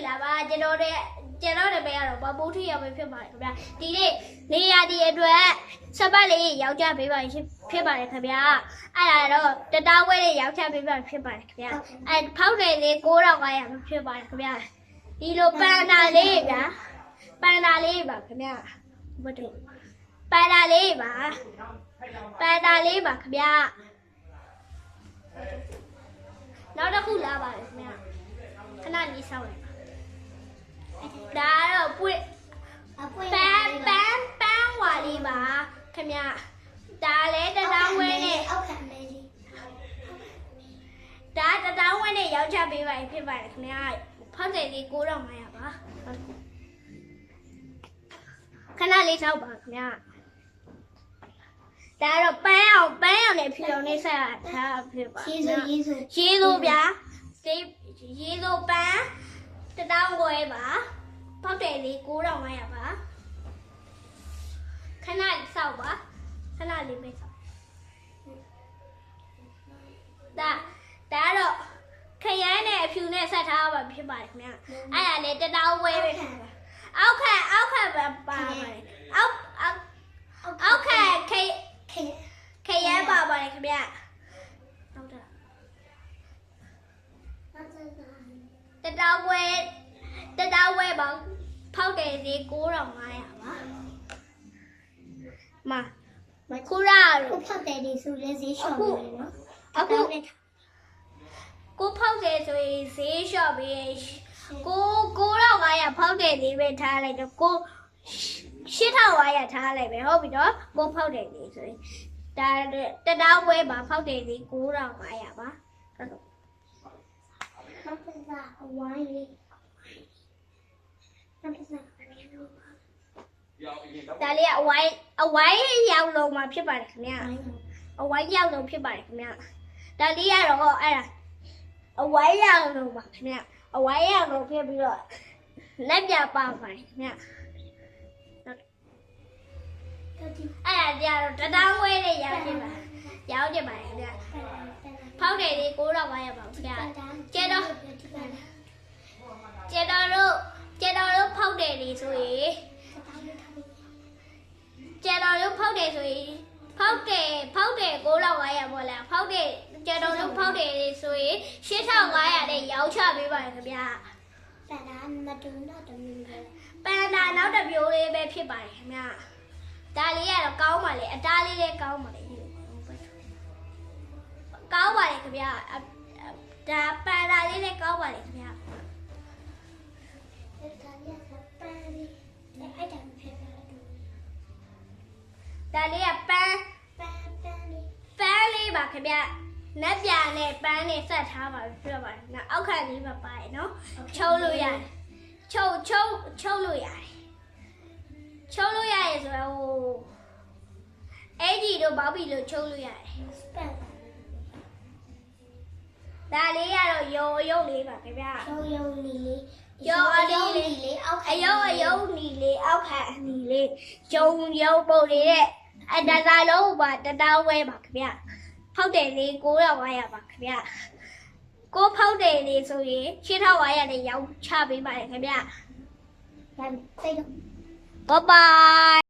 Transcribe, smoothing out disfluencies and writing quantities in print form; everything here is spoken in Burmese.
လာပါကျွန်တော်တို့ပဲရတော့ဘာပိုးထီရောက်ပဲဖြစ်ပါတယ်ခင်ဗျာဒီနေ့နေရာဒီအတွက်စပတ်လေးယောက်ျားပေးပါဖြစ်ပါတယ်ခင်ဗျာအဲ့ဒါတော့တတဝဲလေးယောက်ျားပေးပါဖြစ်ပါတယ်ခင်ဗျာအဲ့ဖောက်တယ်လေး9500ဖြစ်ပါတယ်ခင်ဗျာဒီလိုပန်တာလေးဗျာပန်တာလေးပါခင်ဗျာဘတ်တို့ပန်တာလေးပါခင်ဗျာနောက်တစ်ခုလာပါတယ်ခင်ဗျာခဏလေးစောင့်လိုက်ဒါတော့ပွေပန်းဝါလေးပါခင်ဗျာဒါလည်းတတောင်းဝဲနဲ့အောက်ခံလေးဒါတတောင်းဝဲနဲ့ရောက်ချပေးပါဖြစ်ပါတယ်ခင်ဗျာဖောက်တယ်လေး9500ပါခဏလေးစောင့်ပါခင်ဗျာဒါတော့ပန်းအောင်နဲ့ဖြူအောင်နဲ့ဆက်ထားဖြစ်ပါရေးစိုးဗျာရေးစိုးပန်းတတောင်းဝဲပါဖောက်တယ်လေး9500ပါခဏလေးစောက်ပါခဏလေးပဲစောက်ဒါတော့ခရမ်းနဲ့အဖြူနဲ့ဆက်ထားပါဖြစ်ပါတယ်ခင်ဗျာအဲ့ဒါလေတတောင်းဝဲပဲအောက်ခံပါပါတယ်အောက်ခံခရမ်းပါပါတယ်ခင်ဗျာဟုတ်တယ်တတောင်းဝဲပါဖောက်တယ်လေး9500ပါခုရကိုဖောက်တယ်လေးဆိုလဲဈေးလျှော့ပေးတယ်နော်အခုကိုဖောက်တယ်ဆိုရင်ဈေးလျှော့ပေး9500ဖောက်တယ်လေးပဲထားလိုက်တော့ကို8500ထားလိုက်ပဲဟုတ်ပြီနော်ကိုဖောက်တယ်လေးဆိုရင်ဒါတတောင်းဝဲပါဖောက်တယ်လေး9500ပါဟုတ်တော့အဝိုင်းလေးဒါလေးကအဝိုင်းရောက်လုံးမှာဖြစ်ပါတယ်ခင်ဗျာအဝိုင်းရောက်လုံးဖြစ်ပါတယ်ခင်ဗျာဒါလေးကတော့အဲ့ဒါအဝိုင်းရောက်လုံးပါခင်ဗျာအဝိုင်းရောက်လုံးဖြစ်ပြီးတော့လက်ပြပါပါတယ်ခင်ဗျာအဲ့ဒါကြတော့တတောင်းဝဲနဲ့ရောက်ကြပါတယ်ခင်ဗျာဖောက်တယ်လေး9500ပါခင်ဗျာကျတော့ဖောက်တယ်လေးဆိုရင်ဖောက်တယ်9500ပေါ့လားဖောက်တယ်ကျတော့ဖောက်တယ်လေးဆိုရင်8500နဲ့ရောက်ချပေးပါခင်ဗျာပန်တာနောက်တစ်မျိုးလေးပဲဖြစ်ပါတယ်ခင်ဗျာဒါလေးကတော့ကောင်းပါလေအသားလေးလည်းကောင်းပါလေကောင်းပါလေခင်ဗျာဒါပန်တာလေးလည်းကောင်းပါလေခင်ဗျာဒါလေးကပန်းလေးပါခင်ဗျနက်ပြာနဲ့ပန်းနဲ့ဆက်ထားပါပြပါတယ်နော်အောက်ခံလေးပါပါတယ်နော်ချုပ်လို့ရတယ်ချုပ်လို့ရတယ်ဆိုတော့အဲ့ဒီတော့ဘောက်ဘီလို့ချုပ်လို့ရတယ်ဒါလေးကတော့ရုပ်လေးပါခင်ဗျရုပ်နီလေးအောက်ခံအယုံနီလေးအောက်ခံအနီလေးရုံပုံလေးတဲ့အတစားလုံးပါတတောင်းဝဲပါခင်ဗျဖောက်တယ်လေး9500ပါခင်ဗျကိုဖောက်တယ်လေးဆိုရင်8500နဲ့ရောက်ချပေးပါတယ်ခင်ဗျဘိုင်ဘိုင်